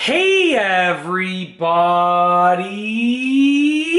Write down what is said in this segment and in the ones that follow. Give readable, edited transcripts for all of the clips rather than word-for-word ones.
Hey everybody!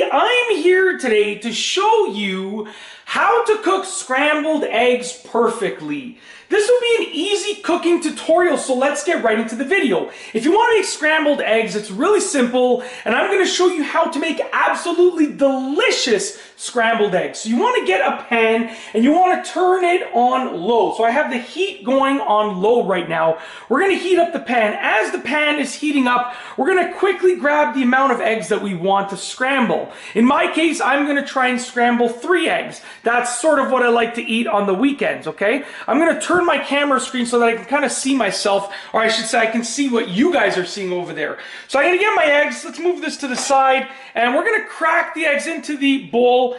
I'm here today to show you how to cook scrambled eggs perfectly. This will be an easy cooking tutorial, so let's get right into the video. If you want to make scrambled eggs, it's really simple, and I'm going to show you how to make absolutely delicious scrambled eggs. So you want to get a pan, and you want to turn it on low. So I have the heat going on low right now. We're going to heat up the pan. As the pan is heating up, we're going to quickly grab the amount of eggs that we want to scramble. In my case, I'm going to try and scramble 3 eggs. That's sort of what I like to eat on the weekends, okay? I'm going to turn my camera screen so that I can kind of see myself, or I should say I can see what you guys are seeing over there. So I'm going to get my eggs. Let's move this to the side, and we're going to crack the eggs into the bowl,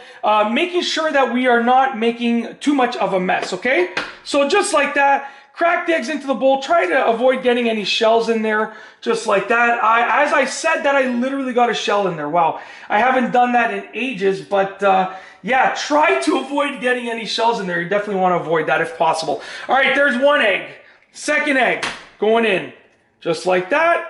making sure that we are not making too much of a mess, okay? So just like that, crack the eggs into the bowl. Try to avoid getting any shells in there, just like that. As I said that, I literally got a shell in there. Wow, I haven't done that in ages, but yeah, try to avoid getting any shells in there. You definitely want to avoid that if possible. All right, there's 1 egg. 2nd egg going in, just like that.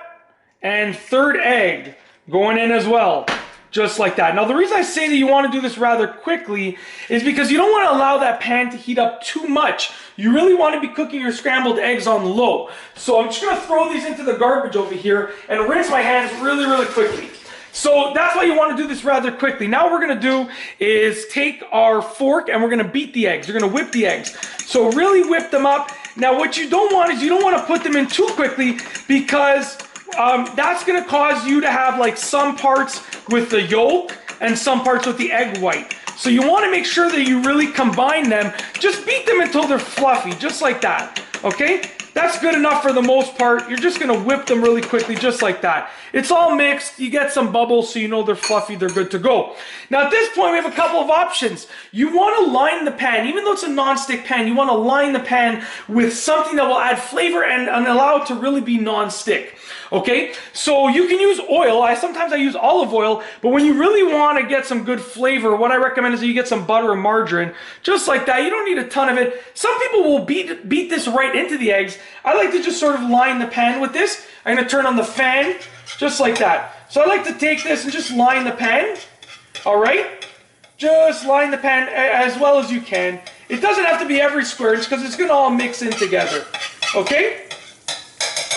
And 3rd egg going in as well, just like that. Now, the reason I say that you want to do this rather quickly is because you don't want to allow that pan to heat up too much. You really want to be cooking your scrambled eggs on low. So I'm just going to throw these into the garbage over here and rinse my hands really, really quickly. So that's why you want to do this rather quickly. Now what we're going to do is take our fork and we're going to beat the eggs. You're going to whip the eggs. So really whip them up. Now what you don't want is you don't want to put them in too quickly, because that's going to cause you to have like some parts with the yolk and some parts with the egg white. So you want to make sure that you really combine them. Just beat them until they're fluffy, just like that. Okay? That's good enough for the most part. You're just going to whip them really quickly, just like that. It's all mixed. You get some bubbles, so you know they're fluffy, they're good to go. Now at this point, we have a couple of options. You want to line the pan. Even though it's a non-stick pan, you want to line the pan with something that will add flavor and allow it to really be non-stick. Okay, so you can use oil. Sometimes I use olive oil, but when you really want to get some good flavor, what I recommend is that you get some butter or margarine, just like that. You don't need a ton of it. Some people will beat this right into the eggs. I like to just sort of line the pan with this. I'm going to turn on the fan, just like that. So I like to take this and just line the pan. All right, just line the pan as well as you can. It doesn't have to be every square inch because it's going to all mix in together. Okay.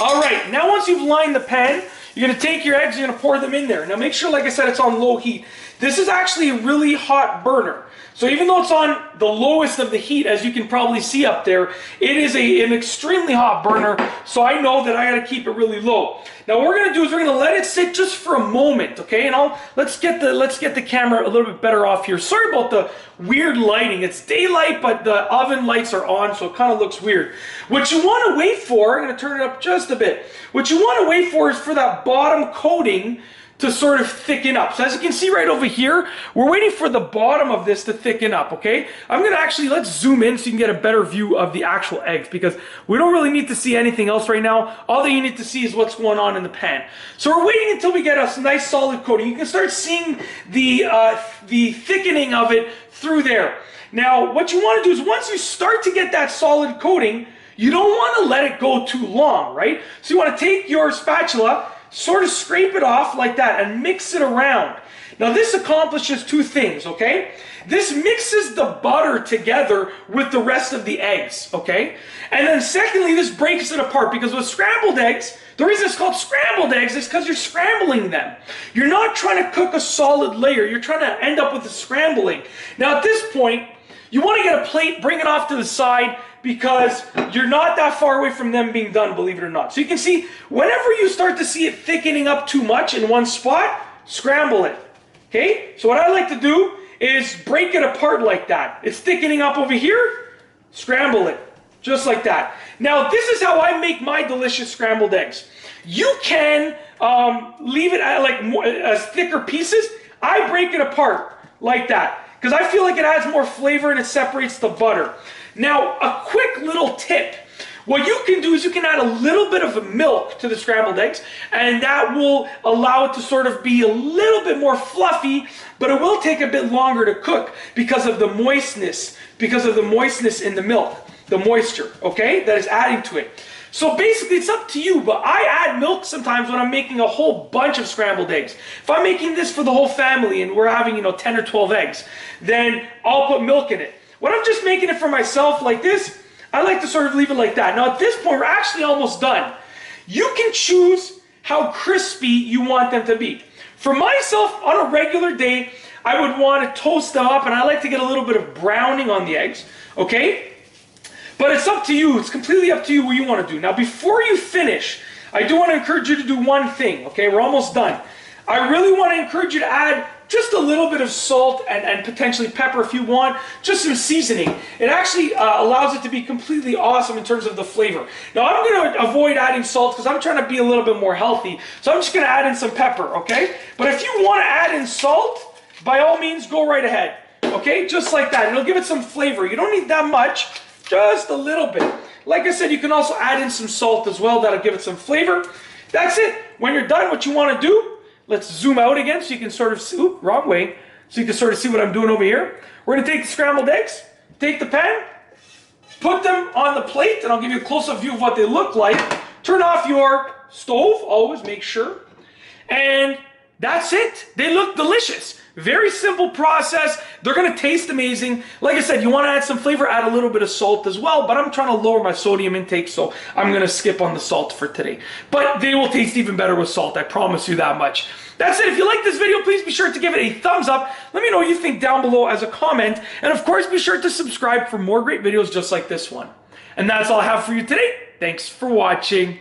All right, now once you've lined the pan, you're going to take your eggs, you're going to pour them in there. Now make sure, like I said, it's on low heat. This is actually a really hot burner. So even though it's on the lowest of the heat, as you can probably see up there, it is an extremely hot burner, so I know that I got to keep it really low. Now what we're going to do is we're going to let it sit just for a moment, okay? And let's get the camera a little bit better off here. Sorry about the weird lighting. It's daylight, but the oven lights are on, so it kind of looks weird. What you want to wait for, I'm going to turn it up just a bit. What you want to wait for is for that bottom coating to sort of thicken up. So as you can see right over here, we're waiting for the bottom of this to thicken up, okay? I'm going to actually, let's zoom in so you can get a better view of the actual eggs, because we don't really need to see anything else right now. All that you need to see is what's going on in the pan. So we're waiting until we get a nice solid coating. You can start seeing the thickening of it through there. Now, what you want to do is once you start to get that solid coating, you don't want to let it go too long, right? So you want to take your spatula, sort of scrape it off like that and mix it around. Now this accomplishes 2 things, okay? This mixes the butter together with the rest of the eggs, okay? And then secondly, this breaks it apart, because with scrambled eggs, the reason it's called scrambled eggs is because you're scrambling them. You're not trying to cook a solid layer. You're trying to end up with a scrambling. Now at this point, you want to get a plate, bring it off to the side, because you're not that far away from them being done, believe it or not. So you can see, whenever you start to see it thickening up too much in one spot, scramble it. Okay? So what I like to do is break it apart like that. It's thickening up over here, scramble it, just like that. Now this is how I make my delicious scrambled eggs. You can leave it as thicker pieces. I break it apart like that, because I feel like it adds more flavor and it separates the butter. Now, a quick little tip. What you can do is you can add a little bit of milk to the scrambled eggs, and that will allow it to sort of be a little bit more fluffy, but it will take a bit longer to cook because of the moistness in the milk, the moisture, okay, that is adding to it. So basically it's up to you, but I add milk sometimes when I'm making a whole bunch of scrambled eggs. If I'm making this for the whole family and we're having, 10 or 12 eggs, then I'll put milk in it. When I'm just making it for myself like this, I like to sort of leave it like that. Now at this point, we're actually almost done. You can choose how crispy you want them to be. For myself, on a regular day, I would want to toast them up, and I like to get a little bit of browning on the eggs, okay? But it's up to you. It's completely up to you what you want to do. Now, before you finish, I do want to encourage you to do one thing, okay? We're almost done. I really want to encourage you to add just a little bit of salt and potentially pepper if you want, just some seasoning. It actually allows it to be completely awesome in terms of the flavor. Now, I'm going to avoid adding salt because I'm trying to be a little bit more healthy. So I'm just going to add in some pepper, okay? But if you want to add in salt, by all means, go right ahead, okay? Just like that. It'll give it some flavor. You don't need that much. Just a little bit. Like I said, you can also add in some salt as well. That'll give it some flavor. That's it. When you're done, what you want to do, let's zoom out again so you can sort of see, oops, wrong way, so you can sort of see what I'm doing over here. We're going to take the scrambled eggs, take the pan, put them on the plate, and I'll give you a close-up view of what they look like. Turn off your stove, always make sure. And that's it. They look delicious. Very simple process. They're going to taste amazing. Like I said, you want to add some flavor, add a little bit of salt as well, but I'm trying to lower my sodium intake, so I'm going to skip on the salt for today. But they will taste even better with salt, I promise you that much. That's it. If you like this video, please be sure to give it a thumbs up. Let me know what you think down below as a comment. And of course, be sure to subscribe for more great videos just like this one. And that's all I have for you today. Thanks for watching.